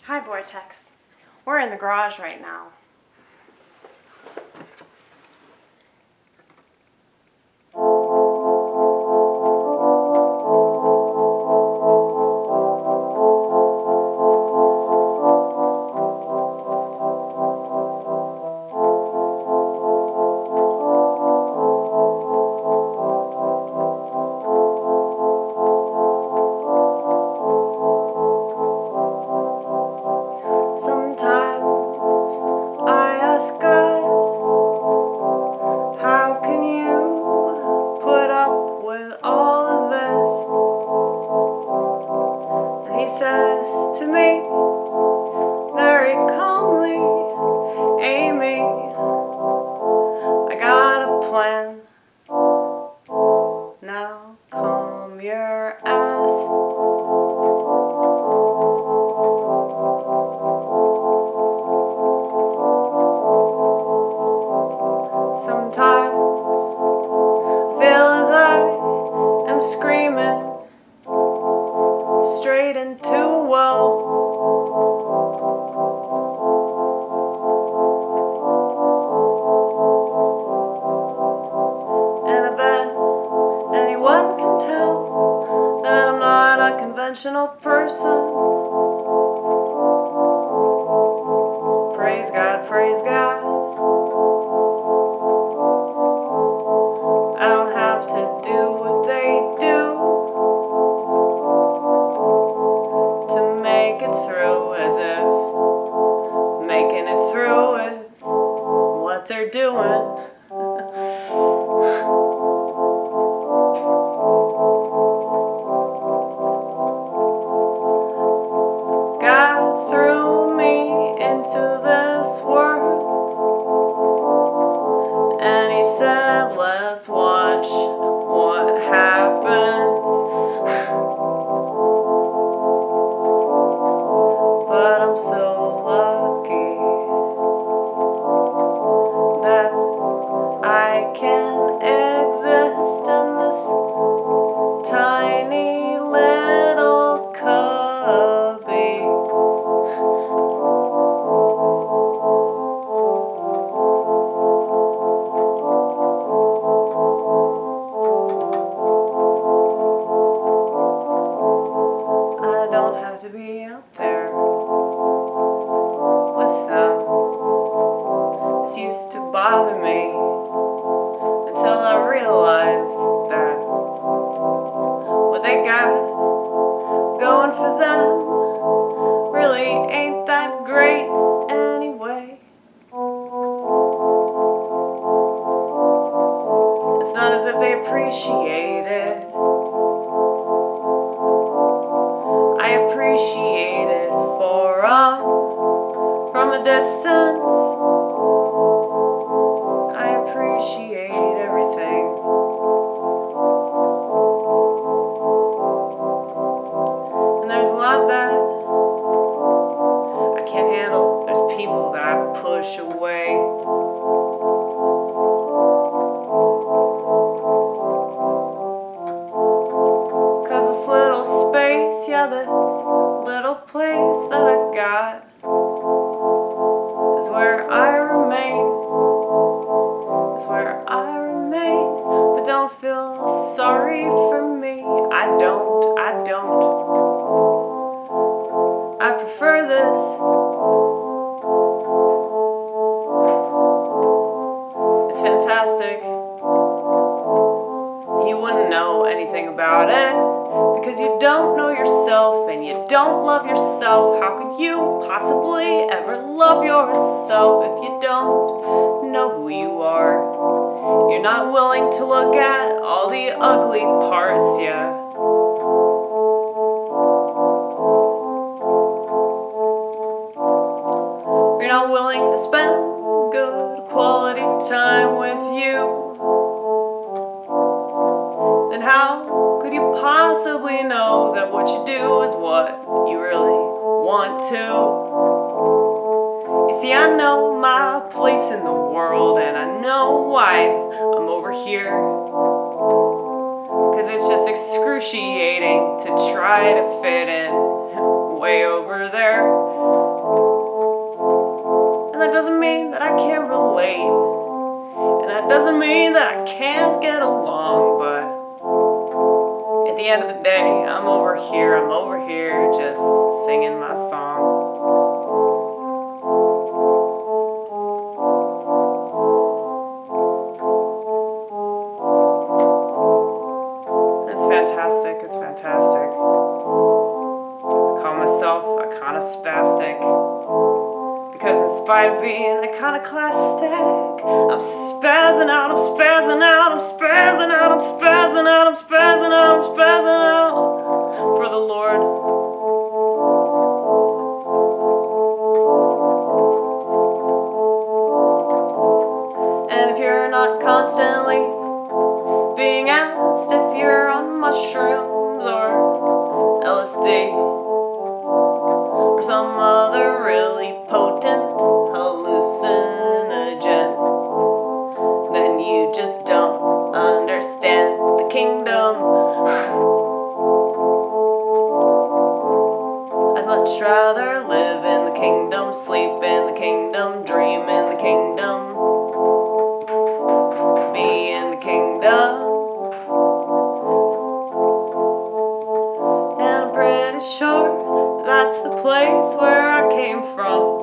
Hi, Vortex. We're in the garage right now. Sometimes I ask God, how can you put up with all of this? And he says to me, very calmly, Amy, I got a plan. Now calm your ass. Sometimes I feel as I am screaming straight into a well. And I bet anyone can tell that I'm not a conventional person. Praise God, praise God. I don't have to do what they do to make it through, as if making it through is what they're doing. God threw me into this world, and he said, let's watch what happens. But I'm so lucky that I can exist in this tiny little cubby. I don't have to be out there with them. This used to bother me until I realized that what they got going for them really ain't that great anyway. It's not as if they appreciate it. I appreciate it from a distance. I appreciate everything. And there's a lot that I can't handle. There's people that I push away. Cause this little space, yeah, this little place that I got is where I remain. Is where I remain. But don't feel sorry for me. I don't. I prefer this. It's fantastic. You wouldn't know anything about it because you don't know yourself and you don't love yourself. How could you possibly ever love yourself if you don't know who you are? You're not willing to look at all the ugly parts, yeah. You're not willing to spend good quality time with you. Then how could you possibly know that what you do is what you really want to? You see, I know my place in the world, and I know why I'm over here. Cause it's just excruciating to try to fit in way over there. over here just singing my song. It's fantastic. I call myself iconoclastic because in spite of being iconoclastic, I'm spazzing out, I'm spazzing out, I'm spazzing out, I'm spazzing out, I'm spazzing out, I'm spazzing out for the Lord. And if you're not constantly being asked if you're on mushrooms or LSD or some other really potent hallucinogen, then you just don't understand the kingdom. I'd much rather live in the kingdom, sleep in the kingdom, dream in the kingdom, be in the kingdom. And I'm pretty sure that's the place where I came from.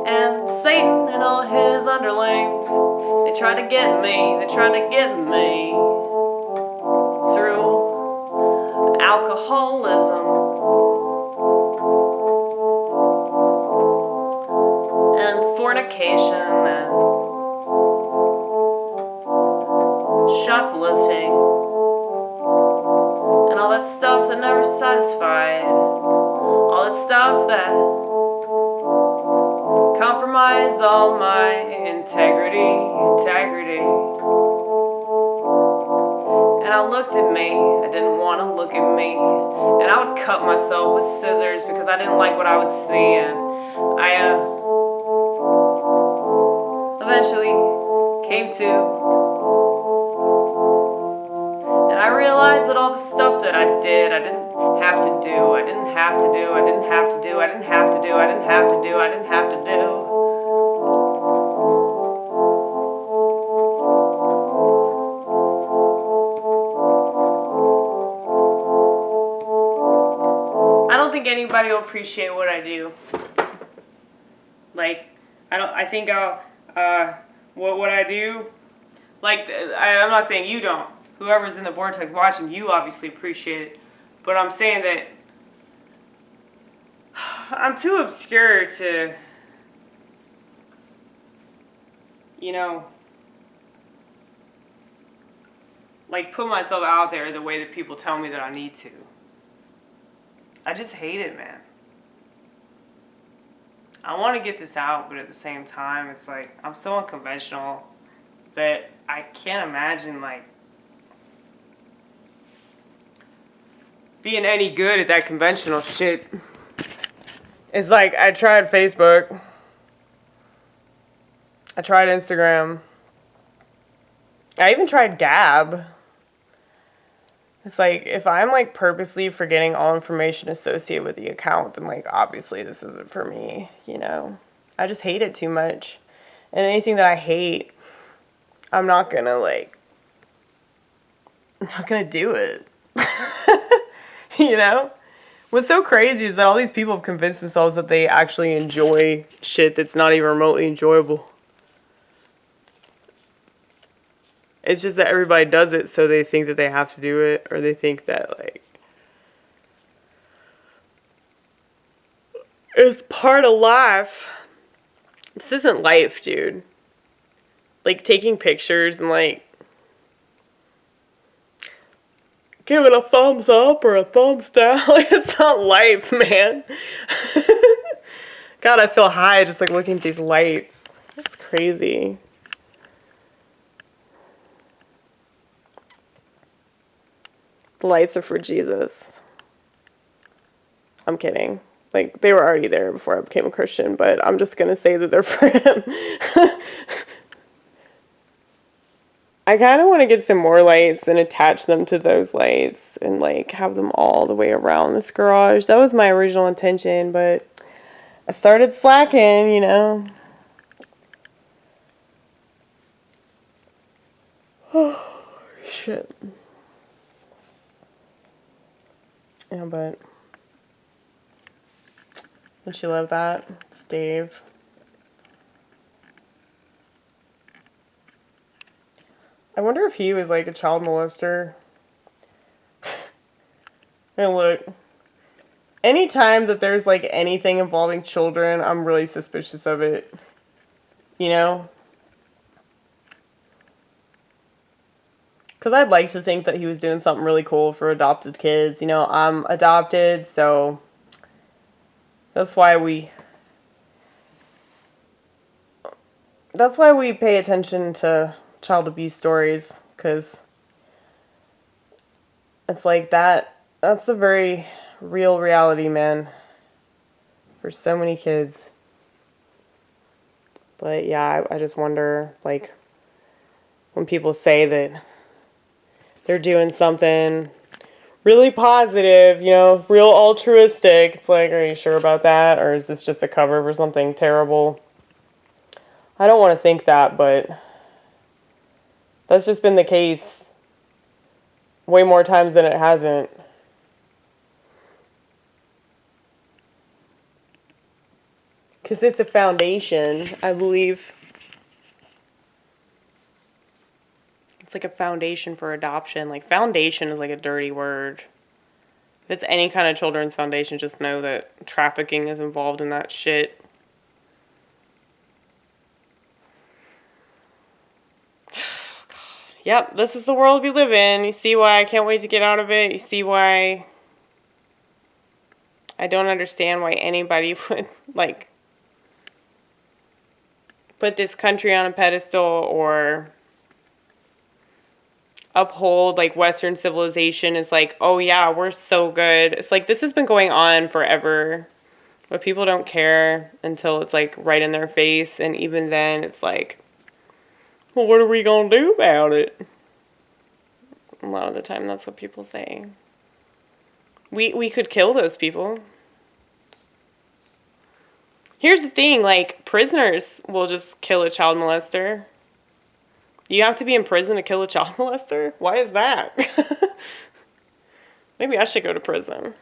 And Satan and all his underlings, they tried to get me through alcoholism and fornication and shoplifting and all that stuff that never satisfied, all that stuff that compromised all my integrity. And I looked at me, I didn't want to look at me, and I would cut myself with scissors because I didn't like what I would see, and I eventually came to, and I realized that all the stuff that I did, I didn't have to do. I don't think anybody will appreciate what I do. Like, I think what I do, like, I'm not saying you don't. Whoever's in the vortex watching, you obviously appreciate it. But I'm saying that I'm too obscure to, like, put myself out there the way that people tell me that I need to. I just hate it, man. I want to get this out, but at the same time, it's like, I'm so unconventional that I can't imagine, like, being any good at that conventional shit. It's like, I tried Facebook. I tried Instagram. I even tried Gab. It's like, if I'm, like, purposely forgetting all information associated with the account, then, like, obviously this isn't for me, I just hate it too much. And anything that I hate, I'm not gonna do it. What's so crazy is that all these people have convinced themselves that they actually enjoy shit that's not even remotely enjoyable. It's just that everybody does it, so they think that they have to do it, or they think that, like, it's part of life. This isn't life, dude. Like, taking pictures and, like, giving a thumbs up or a thumbs down. Like, it's not life, man. God, I feel high just, like, looking at these lights. It's crazy. The lights are for Jesus. I'm kidding. Like, they were already there before I became a Christian, but I'm just going to say that they're for him. I kind of want to get some more lights and attach them to those lights and, like, have them all the way around this garage. That was my original intention, but I started slacking, Oh, shit. Yeah, but would you love that? It's Dave. I wonder if he was like a child molester. And look, anytime that there's like anything involving children, I'm really suspicious of it. You know? Because I'd like to think that he was doing something really cool for adopted kids. You know, I'm adopted, so that's why we pay attention to child abuse stories, because it's like that's a very real reality, man, for so many kids. But yeah, I just wonder, like, when people say that they're doing something really positive, you know, real altruistic, it's like, are you sure about that? Or is this just a cover for something terrible? I don't want to think that, but that's just been the case way more times than it hasn't. Because it's a foundation, I believe. It's like a foundation for adoption. Like, foundation is like a dirty word. If it's any kind of children's foundation, just know that trafficking is involved in that shit. Yep, this is the world we live in. You see why I can't wait to get out of it. You see why I don't understand why anybody would, like, put this country on a pedestal or uphold, like, Western civilization is like, oh yeah, we're so good. It's like, this has been going on forever, but people don't care until it's, like, right in their face, and even then, it's like, well, what are we gonna do about it? A lot of the time, that's what people say. We could kill those people. Here's the thing, like, prisoners will just kill a child molester. You have to be in prison to kill a child molester? Why is that? Maybe I should go to prison.